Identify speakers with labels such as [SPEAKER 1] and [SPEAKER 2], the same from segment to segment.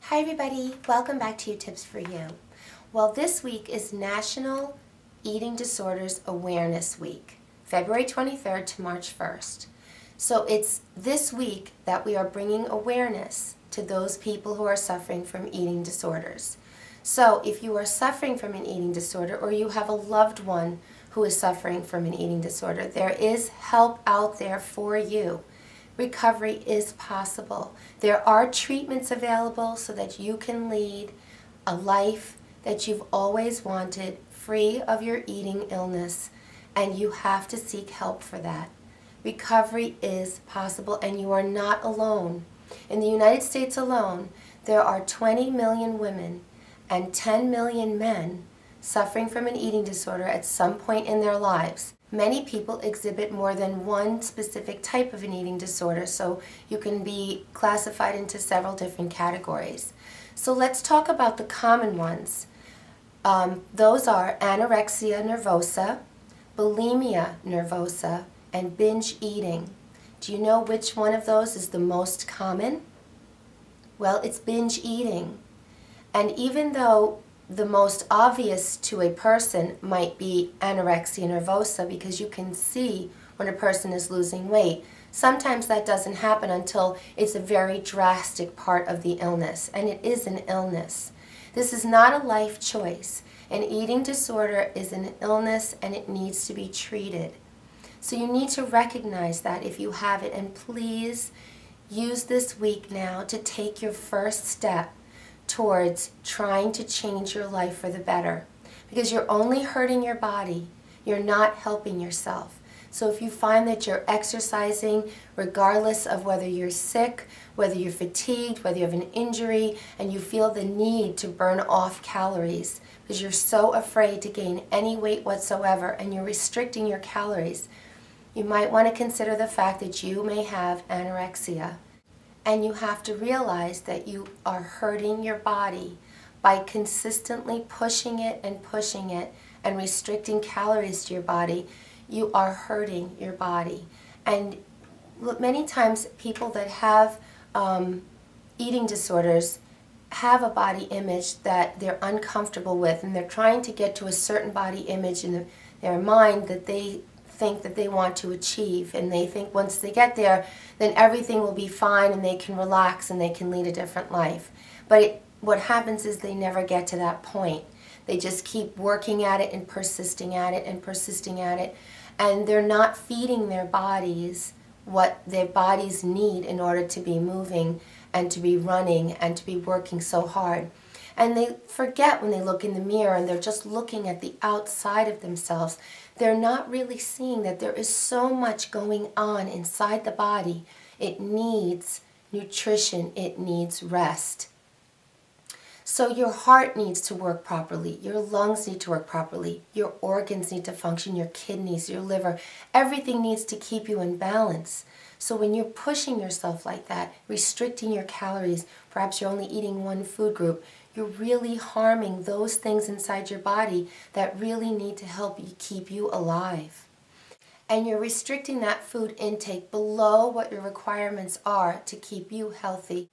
[SPEAKER 1] Hi everybody, welcome back to Tips for You. Well, this week is National Eating Disorders Awareness Week, February 23rd to March 1st. So it's this week that we are bringing awareness to those people who are suffering from eating disorders. So if you are suffering from an eating disorder or you have a loved one who is suffering from an eating disorder, there is help out there for you. Recovery is possible. There are treatments available so that you can lead a life that you've always wanted, free of your eating illness, and you have to seek help for that. Recovery is possible, and you are not alone. In the United States alone, there are 20 million women and 10 million men suffering from an eating disorder at some point in their lives. Many people exhibit more than one specific type of an eating disorder, so you can be classified into several different categories. So let's talk about the common ones. Those are anorexia nervosa, bulimia nervosa, and binge eating. Do you know which one of those is the most common? Well, it's binge eating. And even though the most obvious to a person might be anorexia nervosa, because you can see when a person is losing weight. Sometimes that doesn't happen until it's a very drastic part of the illness, and it is an illness. This is not a life choice. An eating disorder is an illness and it needs to be treated. So you need to recognize that if you have it, and please use this week now to take your first step towards trying to change your life for the better, because you're only hurting your body, you're not helping yourself. So if you find that you're exercising regardless of whether you're sick, whether you're fatigued, whether you have an injury, and you feel the need to burn off calories because you're so afraid to gain any weight whatsoever and you're restricting your calories, you might want to consider the fact that you may have anorexia. And you have to realize that you are hurting your body by consistently pushing it and restricting calories to your body. You are hurting your body. And many times people that have eating disorders have a body image that they're uncomfortable with, and they're trying to get to a certain body image in their mind that they think that they want to achieve, and they think once they get there then everything will be fine and they can relax and they can lead a different life. But what happens is they never get to that point. They just keep working at it and persisting at it and persisting at it, and they're not feeding their bodies what their bodies need in order to be moving and to be running and to be working so hard. And they forget when they look in the mirror and they're just looking at the outside of themselves. They're not really seeing that there is so much going on inside the body. It needs nutrition. It needs rest. So your heart needs to work properly. Your lungs need to work properly. Your organs need to function. Your kidneys, your liver. Everything needs to keep you in balance. So when you're pushing yourself like that, restricting your calories, perhaps you're only eating one food group, you're really harming those things inside your body that really need to help you keep you alive. And you're restricting that food intake below what your requirements are to keep you healthy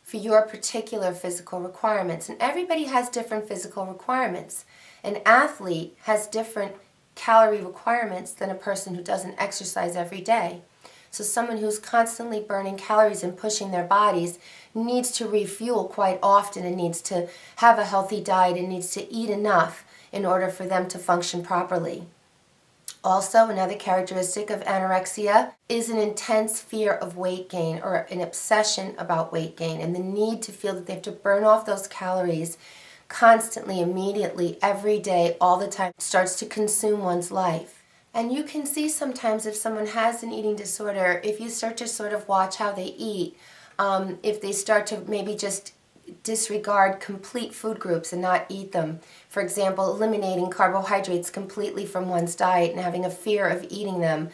[SPEAKER 1] for your particular physical requirements. And everybody has different physical requirements. An athlete has different calorie requirements than a person who doesn't exercise every day. So someone who's constantly burning calories and pushing their bodies needs to refuel quite often and needs to have a healthy diet and needs to eat enough in order for them to function properly. Also, another characteristic of anorexia is an intense fear of weight gain, or an obsession about weight gain, and the need to feel that they have to burn off those calories constantly, immediately, every day, all the time. It starts to consume one's life. And you can see sometimes if someone has an eating disorder, if you start to sort of watch how they eat, if they start to maybe just disregard complete food groups and not eat them. For example, eliminating carbohydrates completely from one's diet and having a fear of eating them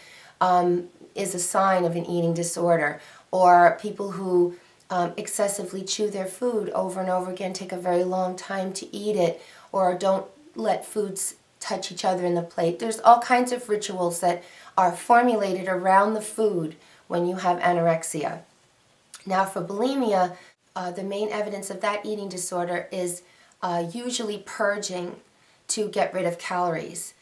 [SPEAKER 1] is a sign of an eating disorder. Or people who excessively chew their food over and over again, take a very long time to eat it, or don't let foods touch each other in the plate. There's all kinds of rituals that are formulated around the food when you have anorexia. Now for bulimia, the main evidence of that eating disorder is usually purging to get rid of calories,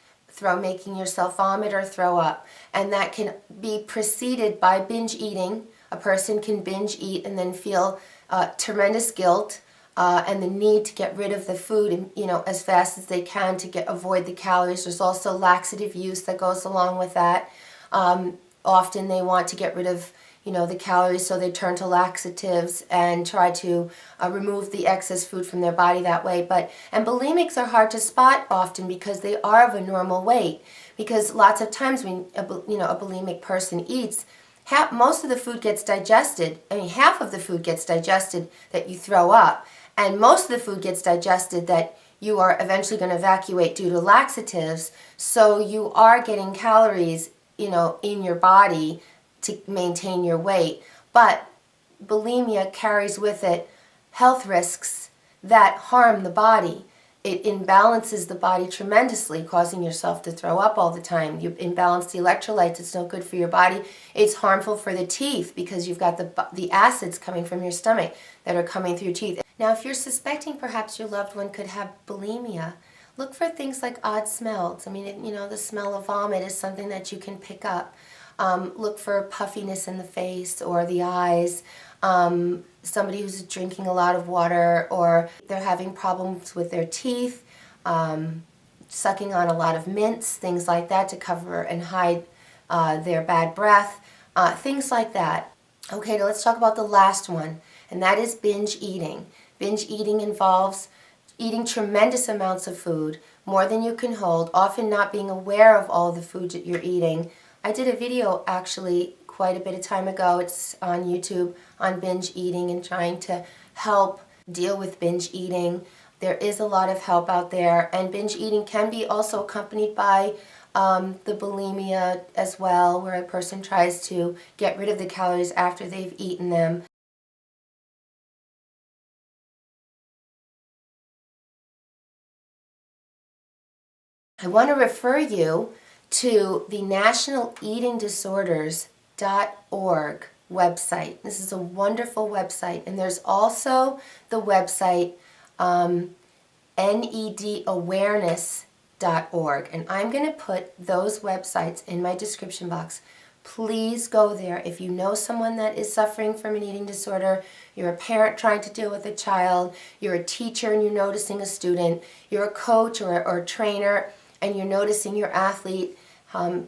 [SPEAKER 1] making yourself vomit or throw up. And that can be preceded by binge eating. A person can binge eat and then feel tremendous guilt and the need to get rid of the food, as fast as they can to avoid the calories. There's also laxative use that goes along with that. Often they want to get rid of the calories, so they turn to laxatives and try to remove the excess food from their body that way. And bulimics are hard to spot often because they are of a normal weight. Because lots of times when a bulimic person eats, most of the food gets digested. Half of the food gets digested that you throw up, and most of the food gets digested that you are eventually going to evacuate due to laxatives. So you are getting calories, in your body to maintain your weight. But bulimia carries with it health risks that harm the body. It imbalances the body tremendously, causing yourself to throw up all the time. You imbalance the electrolytes, it's no good for your body. It's harmful for the teeth because you've got the acids coming from your stomach that are coming through your teeth. Now, if you're suspecting perhaps your loved one could have bulimia, look for things like odd smells. The smell of vomit is something that you can pick up. Look for puffiness in the face or the eyes. Somebody who's drinking a lot of water, or they're having problems with their teeth, sucking on a lot of mints, things like that to cover and hide their bad breath, things like that. Okay, now let's talk about the last one, and that is binge eating. Binge eating involves eating tremendous amounts of food, more than you can hold, often not being aware of all the food that you're eating. I did a video actually quite a bit of time ago, it's on YouTube, on binge eating and trying to help deal with binge eating. There is a lot of help out there, and binge eating can be also accompanied by the bulimia as well, where a person tries to get rid of the calories after they've eaten them. I want to refer you to the National Eating Disorders.org website. This is a wonderful website, and there's also the website NEDAwareness.org, and I'm going to put those websites in my description box. Please go there. If you know someone that is suffering from an eating disorder, you're a parent trying to deal with a child, you're a teacher and you're noticing a student, you're a coach or a trainer and you're noticing your athletes are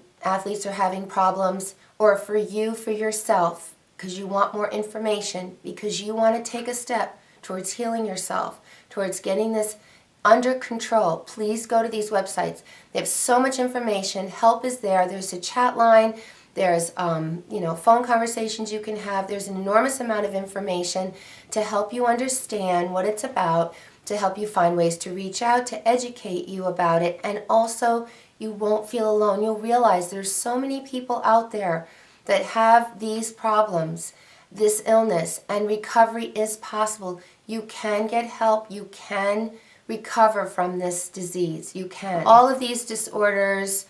[SPEAKER 1] having problems, or for yourself, because you want more information, because you want to take a step towards healing yourself, towards getting this under control, please go to these websites. They have so much information. Help is there. There's a chat line. There's phone conversations you can have. There's an enormous amount of information to help you understand what it's about, to help you find ways to reach out, to educate you about it, and also you won't feel alone. You'll realize there's so many people out there that have these problems, this illness, and recovery is possible. You can get help. You can recover from this disease. You can. All of these disorders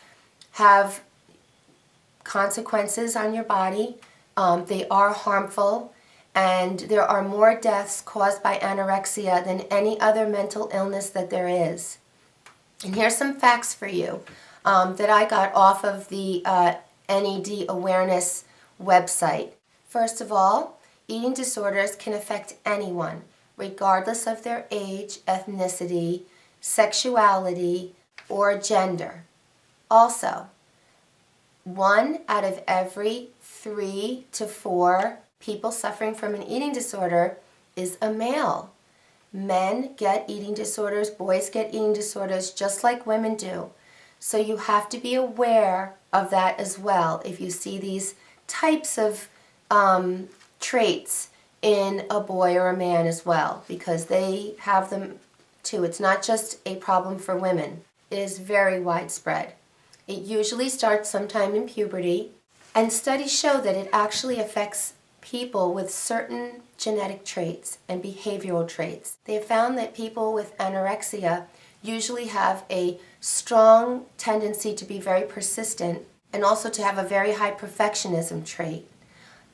[SPEAKER 1] have consequences on your body. They are harmful, and there are more deaths caused by anorexia than any other mental illness that there is. And here's some facts for you that I got off of the NED Awareness website. First of all, eating disorders can affect anyone, regardless of their age, ethnicity, sexuality, or gender. Also, 1 out of every 3 to 4 people suffering from an eating disorder is a male. Men get eating disorders, boys get eating disorders just like women do. So you have to be aware of that as well if you see these types of traits in a boy or a man as well, because they have them too. It's not just a problem for women. It is very widespread. It usually starts sometime in puberty, and studies show that it actually affects people with certain genetic traits and behavioral traits. They have found that people with anorexia usually have a strong tendency to be very persistent and also to have a very high perfectionism trait.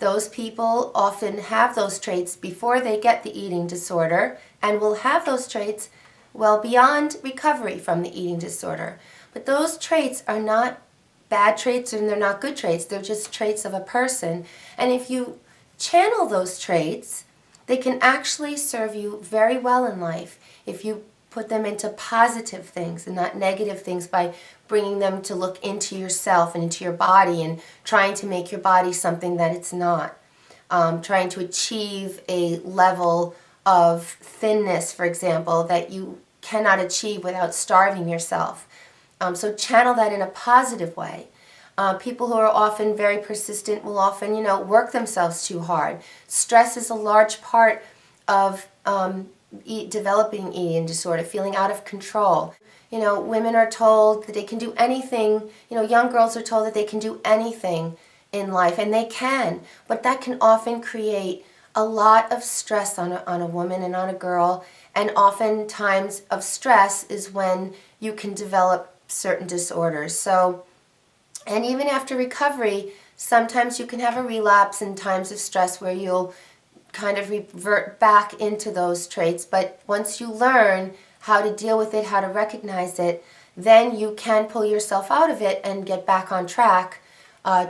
[SPEAKER 1] Those people often have those traits before they get the eating disorder and will have those traits well beyond recovery from the eating disorder. But those traits are not bad traits and they're not good traits. They're just traits of a person. And if you channel those traits, they can actually serve you very well in life if you put them into positive things and not negative things, by bringing them to look into yourself and into your body and trying to make your body something that it's not. Trying to achieve a level of thinness, for example, that you cannot achieve without starving yourself. So channel that in a positive way. People who are often very persistent will often, work themselves too hard. Stress is a large part of developing eating disorder, feeling out of control. Women are told that they can do anything. Young girls are told that they can do anything in life, and they can. But that can often create a lot of stress on a woman and on a girl. And oftentimes of stress is when you can develop certain disorders. So, and even after recovery, sometimes you can have a relapse in times of stress where you'll kind of revert back into those traits. But once you learn how to deal with it, how to recognize it, then you can pull yourself out of it and get back on track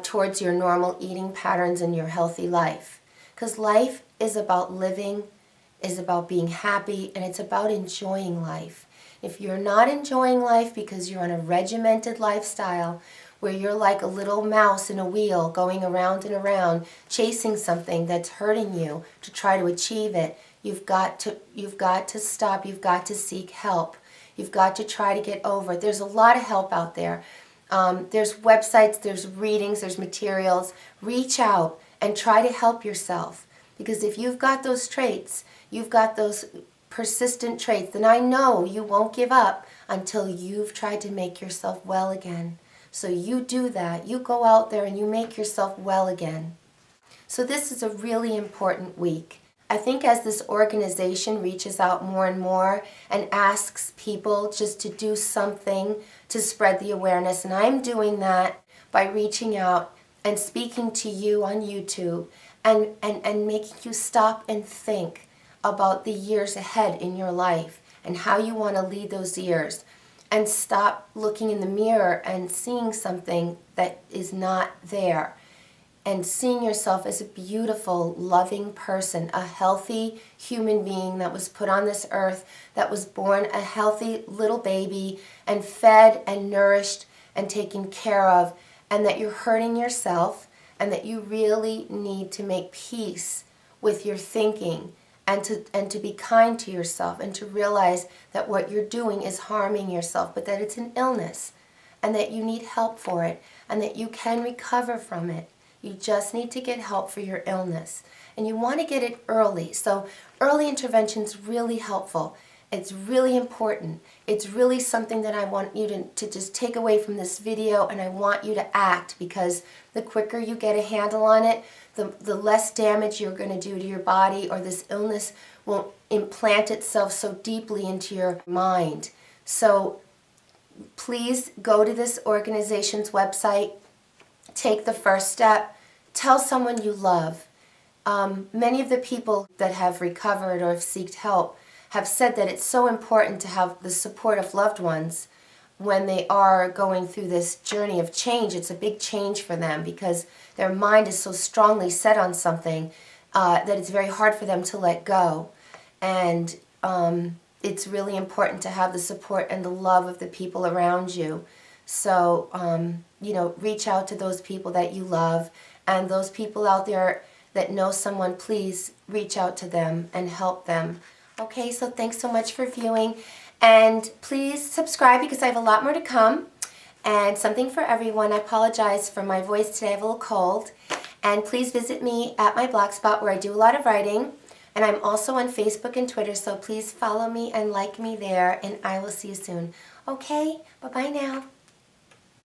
[SPEAKER 1] towards your normal eating patterns and your healthy life. Because life is about living, is about being happy, and it's about enjoying life. If you're not enjoying life because you're on a regimented lifestyle where you're like a little mouse in a wheel going around and around chasing something that's hurting you to try to achieve it, you've got to stop. You've got to seek help. You've got to try to get over it. There's a lot of help out there. There's websites, there's readings, there's materials. Reach out and try to help yourself. Because if you've got those traits, you've got those persistent traits, then I know you won't give up until you've tried to make yourself well again. So you do that. You go out there and you make yourself well again. So this is a really important week. I think as this organization reaches out more and more and asks people just to do something to spread the awareness, and I'm doing that by reaching out and speaking to you on YouTube and making you stop and think about the years ahead in your life and how you want to lead those years. And stop looking in the mirror and seeing something that is not there. And seeing yourself as a beautiful, loving person, a healthy human being that was put on this earth, that was born a healthy little baby and fed and nourished and taken care of, and that you're hurting yourself and that you really need to make peace with your thinking. And to be kind to yourself and to realize that what you're doing is harming yourself, but that it's an illness and that you need help for it and that you can recover from it. You just need to get help for your illness. And you want to get it early. So early intervention is really helpful. It's really important. It's really something that I want you to just take away from this video, and I want you to act, because the quicker you get a handle on it, the less damage you're going to do to your body, or this illness won't implant itself so deeply into your mind. So please go to this organization's website, take the first step, tell someone you love. Many of the people that have recovered or have sought help have said that it's so important to have the support of loved ones when they are going through this journey of change. It's a big change for them because their mind is so strongly set on something that it's very hard for them to let go. And it's really important to have the support and the love of the people around you. So, reach out to those people that you love, and those people out there that know someone, please reach out to them and help them. Okay, so thanks so much for viewing. And please subscribe, because I have a lot more to come. And something for everyone. I apologize for my voice today. I have a little cold. And please visit me at my blogspot where I do a lot of writing. And I'm also on Facebook and Twitter, so please follow me and like me there. And I will see you soon. Okay, bye-bye now.